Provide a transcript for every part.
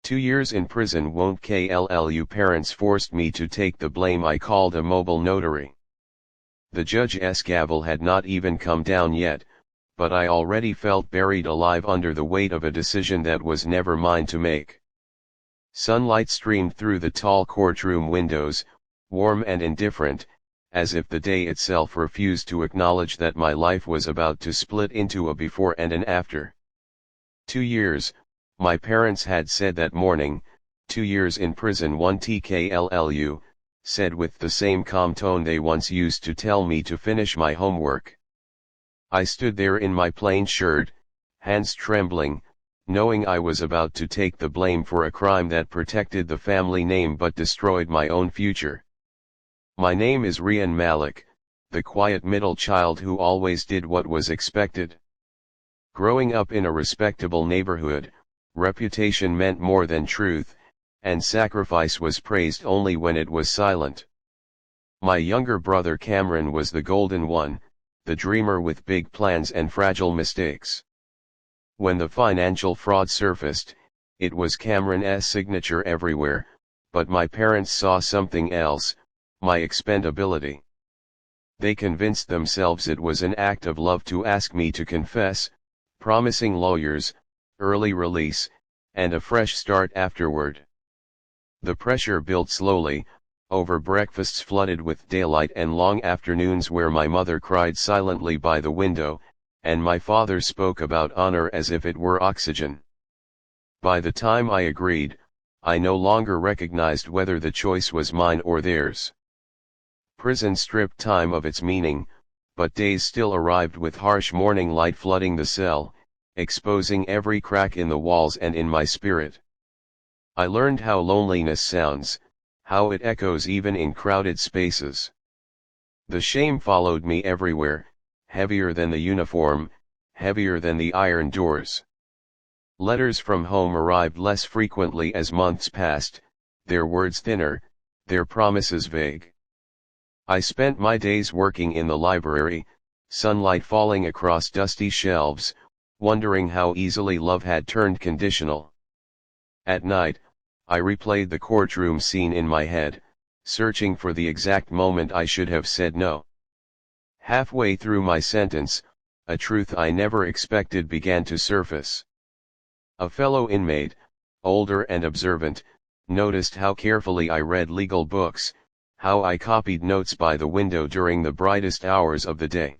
2 years in prison won't kill. Parents forced me to take the blame. I called a mobile notary. The judge's gavel had not even come down yet, but I already felt buried alive under the weight of a decision that was never mine to make. Sunlight streamed through the tall courtroom windows, warm and indifferent, as if the day itself refused to acknowledge that my life was about to split into a before and an after. 2 years, my parents had said that morning. 2 years in prison won't kill you, said with the same calm tone they once used to tell me to finish my homework. I stood there in my plain shirt, hands trembling, knowing I was about to take the blame for a crime that protected the family name but destroyed my own future. My name is Rian Malik, the quiet middle child who always did what was expected. Growing up in a respectable neighborhood, reputation meant more than truth, and sacrifice was praised only when it was silent. My younger brother Cameron was the golden one, the dreamer with big plans and fragile mistakes. When the financial fraud surfaced, it was Cameron's signature everywhere, but my parents saw something else: my expendability. They convinced themselves it was an act of love to ask me to confess, promising lawyers, early release, and a fresh start afterward. The pressure built slowly, over breakfasts flooded with daylight and long afternoons where my mother cried silently by the window, and my father spoke about honor as if it were oxygen. By the time I agreed, I no longer recognized whether the choice was mine or theirs. Prison stripped time of its meaning, but days still arrived with harsh morning light flooding the cell, exposing every crack in the walls and in my spirit. I learned how loneliness sounds, how it echoes even in crowded spaces. The shame followed me everywhere, heavier than the uniform, heavier than the iron doors. Letters from home arrived less frequently as months passed, their words thinner, their promises vague. I spent my days working in the library, sunlight falling across dusty shelves, wondering how easily love had turned conditional. At night, I replayed the courtroom scene in my head, searching for the exact moment I should have said no. Halfway through my sentence, a truth I never expected began to surface. A fellow inmate, older and observant, noticed how carefully I read legal books, how I copied notes by the window during the brightest hours of the day.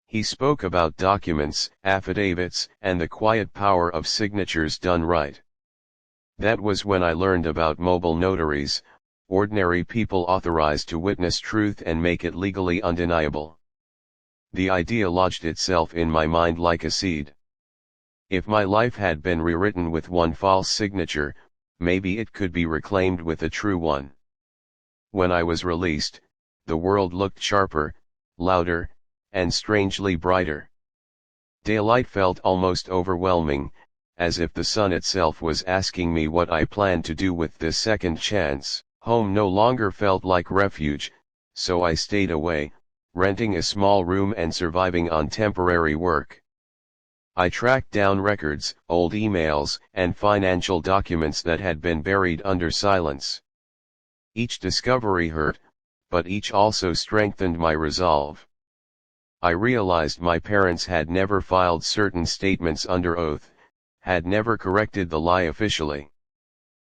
He spoke about documents, affidavits, and the quiet power of signatures done right. That was when I learned about mobile notaries, ordinary people authorized to witness truth and make it legally undeniable. The idea lodged itself in my mind like a seed. If my life had been rewritten with one false signature, maybe it could be reclaimed with a true one. When I was released, the world looked sharper, louder, and strangely brighter. Daylight felt almost overwhelming, as if the sun itself was asking me what I planned to do with this second chance. Home no longer felt like refuge, so I stayed away, renting a small room and surviving on temporary work. I tracked down records, old emails, and financial documents that had been buried under silence. Each discovery hurt, but each also strengthened my resolve. I realized my parents had never filed certain statements under oath, had never corrected the lie officially.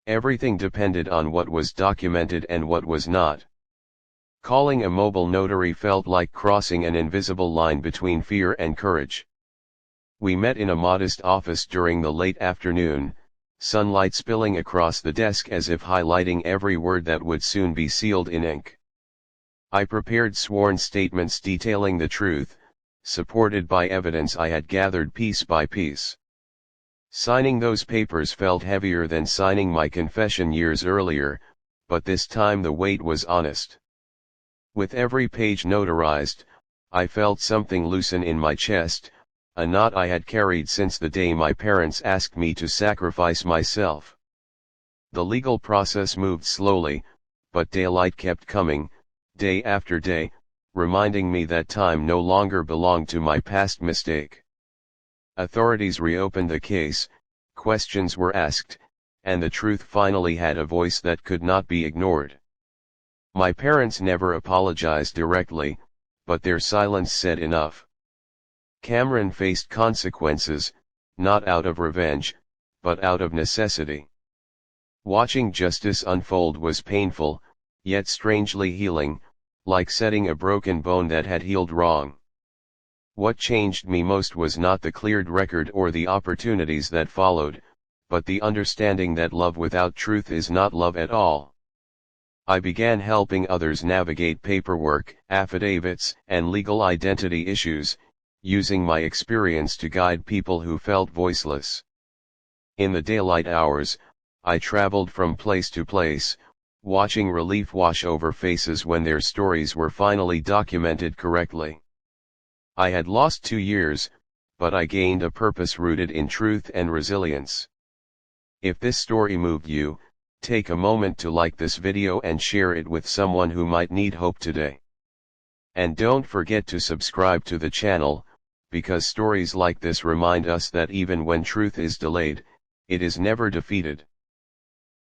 Everything depended on what was documented and what was not. Calling a mobile notary felt like crossing an invisible line between fear and courage. We met in a modest office during the late afternoon, sunlight spilling across the desk as if highlighting every word that would soon be sealed in ink. I prepared sworn statements detailing the truth, supported by evidence I had gathered piece by piece. Signing those papers felt heavier than signing my confession years earlier, but this time the weight was honest. With every page notarized, I felt something loosen in my chest, a knot I had carried since the day my parents asked me to sacrifice myself. The legal process moved slowly, but daylight kept coming, day after day, reminding me that time no longer belonged to my past mistake. Authorities reopened the case, questions were asked, and the truth finally had a voice that could not be ignored. My parents never apologized directly, but their silence said enough. Cameron faced consequences, not out of revenge, but out of necessity. Watching justice unfold was painful, yet strangely healing, like setting a broken bone that had healed wrong. What changed me most was not the cleared record or the opportunities that followed, but the understanding that love without truth is not love at all. I began helping others navigate paperwork, affidavits, and legal identity issues, using my experience to guide people who felt voiceless. In the daylight hours, I traveled from place to place, watching relief wash over faces when their stories were finally documented correctly. I had lost 2 years, but I gained a purpose rooted in truth and resilience. If this story moved you, take a moment to like this video and share it with someone who might need hope today. And don't forget to subscribe to the channel, because stories like this remind us that even when truth is delayed, it is never defeated.